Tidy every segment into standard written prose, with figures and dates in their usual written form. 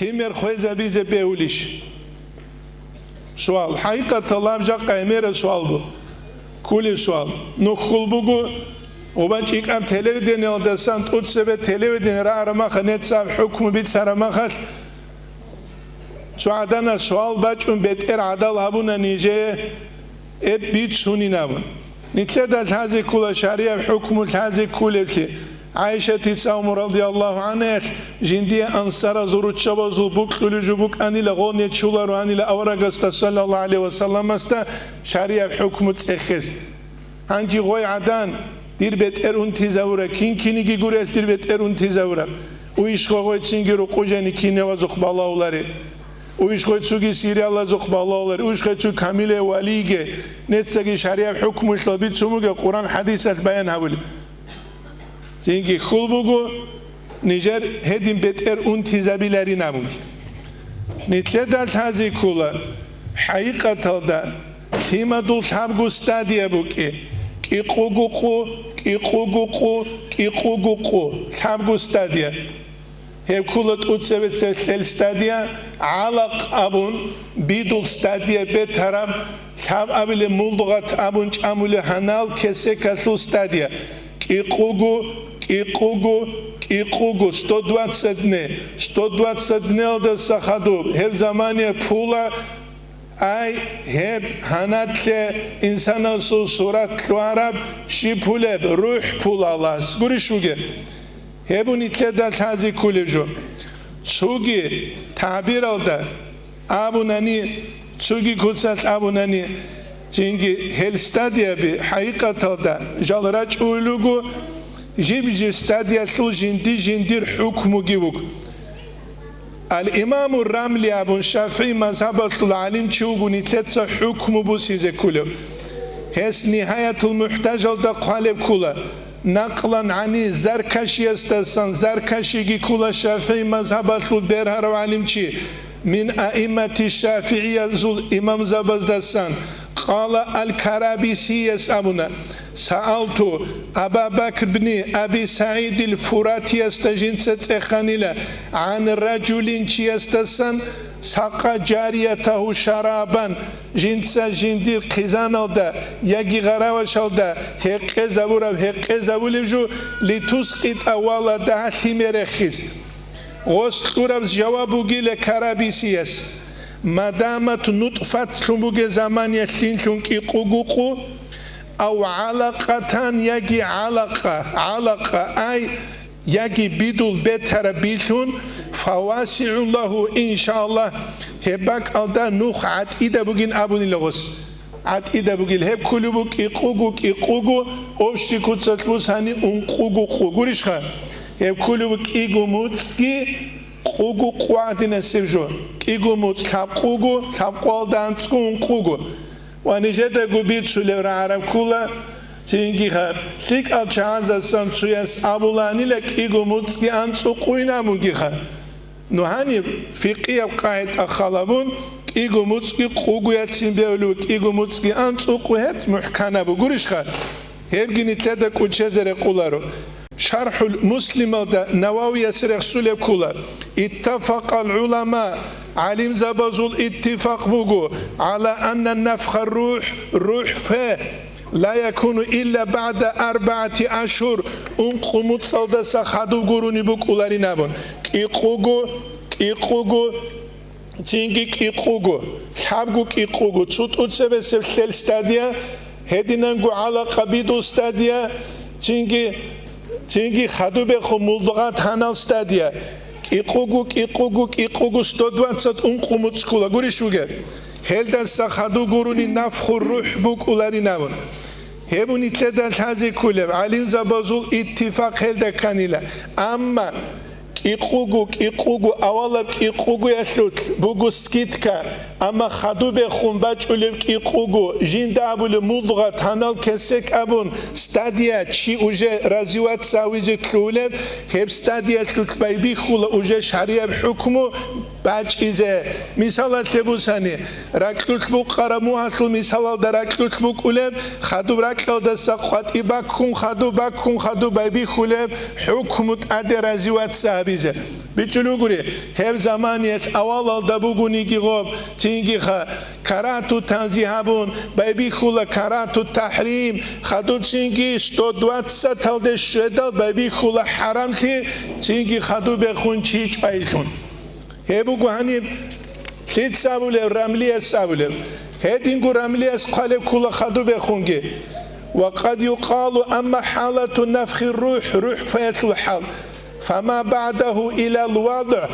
تيمر خويزة بيزة بيوليش سؤال حقيقة الله بجاقة امير سؤال بو كل سؤال نخل بقو وبنش إقام تلفزيون يلدسان تقصبه تلفزيون رأرما خنت ساب حكم بيت سرما خل سعدنا سؤال بچون بيتر عدل هبونا نيجي اب بيت سوني نابون نتلد الهازي كل شريعة حكم الهازي كل شيء عائشة تساوم رضي الله عنها جندية أنصار زورت شبا زوبوك تلجبوك أني لغوني تشولر وأني لأورغست صلى الله عليه وسلم استا شريعة حكم تأخذ هنجي غوي عدان دير بيت ارون تزاورا كين كي غورل دير بيت ارون تزاورا ويش غوي تسينغرو قوجاني كينه وزق بالاولاري ويش غوي تسوغي سيريالا زق بالاولاري ويش غوي تسو كاميله وليغه نتسغي شريعه حكم شلبيت سومغه قران حديث البيان هاول زينغي خولبوغو نيجر هدين بيت ارون تزابيلاري نابود نتلدال تازي كولا حقيقه دا ثيما دول شابغو ستاديا بوكي كيقوغوكو شابغو ستاديا هي كولت أتسبت سلسل ستاديا علق أبون بيدول ستاديا بترام شاب أبلي مولدغت أبون جامل هنال كسي كسو ستاديا كيقوغو 120 ده سخدوب هف زمانية پولا أي هب هناتله إنسان سو صورت كوارب شي پولب روح پول الله گوریشوگه هبونی تدل تازی کلیجو چوگی تعبیر alda abunani چوگی کلسات abunani çünkü hel stadia bi hakikat alda jalraç uylugu jibji stadia sul jindir hukmu gibuk الإمام الرملي أبو الشافعي مذهب العالم تشوبني تتسع حكم بوسيز كله هس نهاية المحتاج ده قالب كله نقلا عن زركشي استسان زركشي كله الشافعي مذهب البرهر وعالم تشي من أئمة الشافعية زول إمام زبزدسان قال الكرابيسي يسألنا سألت أبا بكر بن أبي سعيد الفراتي استجنست إخانيلا عن رجل يستسن ساق جاريته شرابا جنسا جندير قزان دا يجي غراوش دا هيق زبورا لتسقط أولا دا ثمرخيز غسطورا جوابو جيل كرابيسيس ما دامت نطفت شموج زمان يشين كيقوقو أو علقة يجي علقة أي يجي بدول بتر بيشون فواسع الله إن شاء الله هبك ألدا نوخ عد إذا بقين أبوني لغوس عد إذا بقين هب كلبو كيقوقو أوشي كتسلوس هاني أنقوقو قوريشخا هب كلبو كيقو موتسكي قوقو قوادنا سيبجو كيقو موت تابقوقو تابقوال دانسكو أنقوقو ونجد قبيت سلور عرب كله تينكيها ليك الجهاز السنسويس أبولاني لك إيجو موتسكي أنسو قوينا مونكيها نهاني فقيه قاعد أخلابون إيجو موتسكي قوغويات سيمبيولوك إيجو موتسكي أنسو قوهت محكانا بقوريشها هبجيني تلدك وجزر قولارو شرح المسلم نواوي يسرق سلب كله اتفق العلماء علم زبازول اتفاق بوغو على أن النفخ الروح فيه لا يكون إلا بعد 4 أشهر أنقمت صلدا سخدو قروني بوك أولاري نابون كيقوغو تينكي كيقوغو شابغو كيقوغو تسوت أتسبه سبسل ستاديا هدينانغو على قبيدو ستاديا تينكي خدو بخو مولدغات هانال ستاديا كيقوغو 120 أنقمت سكولا قريشوغي هلدا سخدو قروني نفخ الروح بوك أولاري نابون هبوني تدل هذه كله علين زبازول اتفاق هلدا كانيلا أما كيقوغو أولا كيقوغو يشوت بوغو سكيتكا أما خدو بخون باج أوليب كيقوغو جين دابو لمولدغة هنال كسك أبون ستاديا چي اوجه رازيوات ساويجي كلولب هب ستاديا تلك بايبي خولا اوجه شعرية بحكمو باچیزه مثال لبوسانی رکلوت بقره موهاسل مثال در رکلوت بقولم خدو رکل دست قط ایبکون خدو بابی خولم حکمت ادرازیوات صحابیزه بیچلو گوری هر زمانیت اول دبوگونی گیغوب تینگی خا کراتو تنزیهابون بابی خولا کراتو تحریم خدو تینگی 120 تلده شدل بابی خولا حرام تینگی خدو بخون چیچ ایشون هبو گوهانی لید سابوله رملی سابوله هدینگو رملی قالب كل خدو بخونگی وقد يقال أما حالة نفخ روح فيت الحال فما بعده إلى الوضع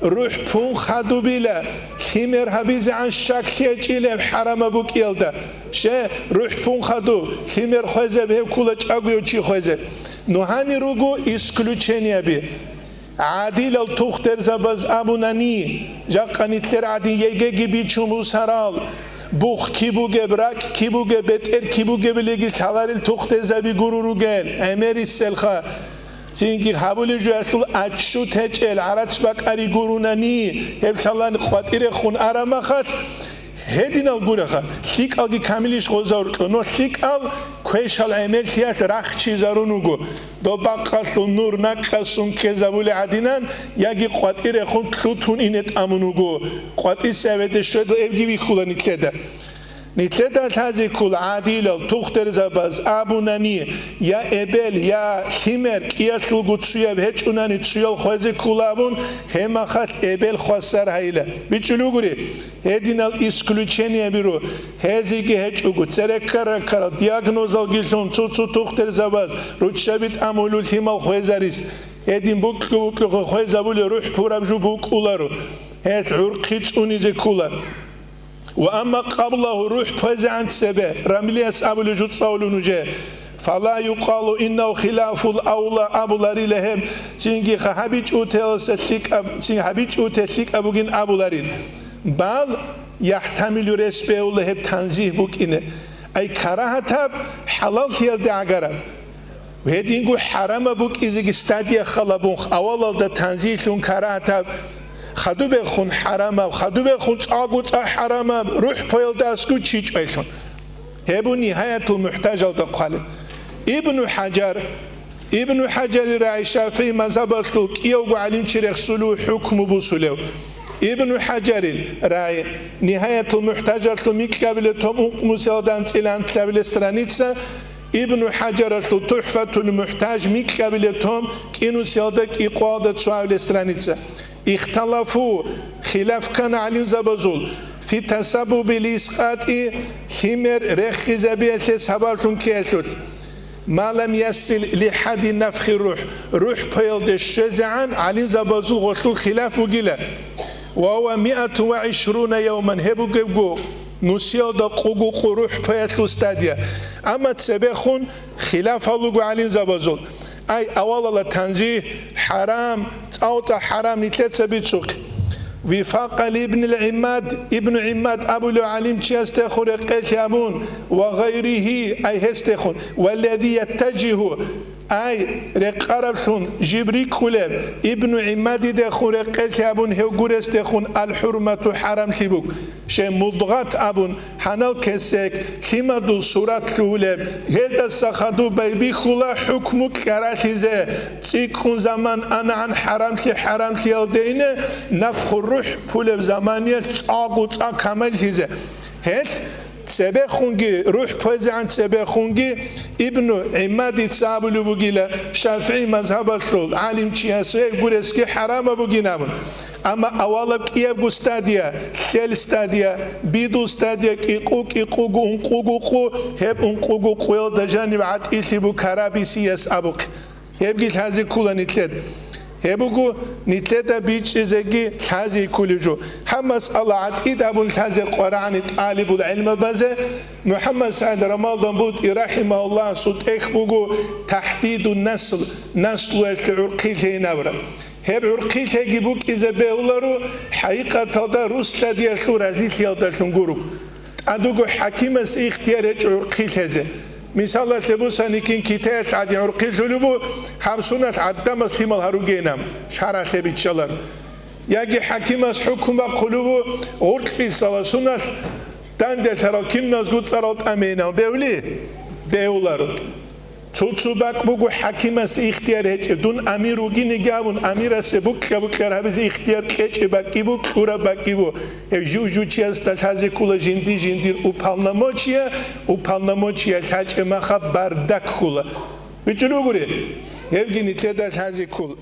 روح فون خدو بلا خمر هبيز عن شك يجيله حرام بوك يلدا شه روح فون خدو خمر خوزه به كلش أقوى چی خوزه نهانی روگو اسکلوچنیا بی عادل التوختر زباز ابونانی جاقانیتر عادی یگه گیبی چومو سرال بوخ کی بوگه برک کی بوگه بتر کی بوگه بلیگی تلار التوختر زبی گرورو گل امری سلخا چینکی حبول جو اصل اچشو تچل عرض بک اری گرونانی هب شالان خاطر خون آرام خاص هدین الگوره خا لیک آگی کاملیش گذار نو لیک آل کوشال عملیات رخ چیزارونو گو دو باقاسون نور نکاسون که زبول عدینان یکی خاطر خون کلوتون اینت امونو گو خاطر سویت شد evgi bir kullanıklıdır. Nitleda tazi kul adil tuhtır zabaz abunani ya ebel ya himer kiyasul gutsuya hiç unani tsuyal khoze kulabun hemahat ebel khosar hayla bichulu guri hedinal isключение biro hezigi hiç ugut serekara kara diagnozal gilson tsutsu tuhtır zabaz rutshabit amulul himal khozaris hedin buklu khozabul ruh purabju bukularu het urqits unize kula وأما قبله روح فزعن سبه رمليس أبو الوجود صولونجه فلا يقال إنه خلاف الأولى أبو لاري لهم تينجي خابيج أوتسليك أبو جن أبو لارين بل يحتمل رسبه لهم تنزيه بوك إنه أي كراهة حلال تيال دعجرة وهدينجو حرام بوك إذا استدي خلابون أول ده تنزيه لون كراهة خدو بخون حرامه خدو بخون آگوت حرامه روح پایل دستگو چیچ ایشون هبو نهایت المحتاج الدقاله ابن حجر رأي شافعي مذهب السلوك يوغو علم چرخ سلو حكم بسلو ابن حجر رأي نهاية المحتاج السلوك قبل توم مسلدان تلان قبل استرانيتسا ابن حجر السلوك تحفة المحتاج ميك قبل توم كينو سيادك إقوادة سؤال استرانيتسا اختلافو خلاف كان علي زبازول في تسبب الإسقاط خمر رخي زبيت سبالتون كيسوت ما لم يصل لحد نفخ روح بيلد الشزعان علي زبازول غسول خلاف وقيلة وهو 120 يوما هبو قبقو نسيو دا قوقو روح بيلد استاديا اما تسبخون خلاف هلوغو علي زبازول أي أولا تنزيه حرام أو حرام نتلت بيتسوق وفاق ابن عماد أبو العليم تيستخور قتابون وغيره أي هستخون والذي يتجه أي رقربسون جبري كلاب ابن عماد دخور قتابون هوغور استخون الحرمة حرام تبوك شيء مضغط أبون حنال كسك كما دول سورة لولب هل تسخدو بيبي خلا حكمك كراتيزة تيكون زمان أنا عن حرام تيالدين نفخ الروح بولب زمانية تاقوت كمال تيزة هل سبخونجي روح فزعن سبخونجي ابن عماد سابلو بوغيلا شافعي مذهب الصول عالم تشياسوي غورسكي حرام بوغينابون اما اوالب كيب استاديا خيل استاديا بيدو استاديا كيقو انقوقو هب انقوقو قويل دجانب عد إثبو كرابي سياس أبوك هب جيت هذه كولا نتلد هبوغو نتلد بيتش زجي هذه كولجو حمس الله عد إدابون هذه القرآن طالب العلم بزه محمد سعد رمضان بود رحمه الله صوت إخبوغو تحديد النسل العرقي لنورا هب عرقي تجيبوك إذا بيولارو حقيقة هذا روستا ديالو رزيل يالداشون جورو أدوغو حكيم اختيارات عرقي هذا مثال لبوساني كين كتاش عادي عرقي جلبو حبسونات عدم سيمال هروجينام شرع سبيت شلر Яги хакимас хукма қулубу орқи саласунас дандес харакимнас гуцаралт амена бевли беулару Цуцубак бугу хакимас ихтияр хече дун амиру гини гавун амирасе букка буккар хабиз ихтияр хече бакибу кура бакибу жужучияс ташази кула жиндир уполномочия хаче маха бардак хула Вичулугури Евгений Тедаш Хази Кул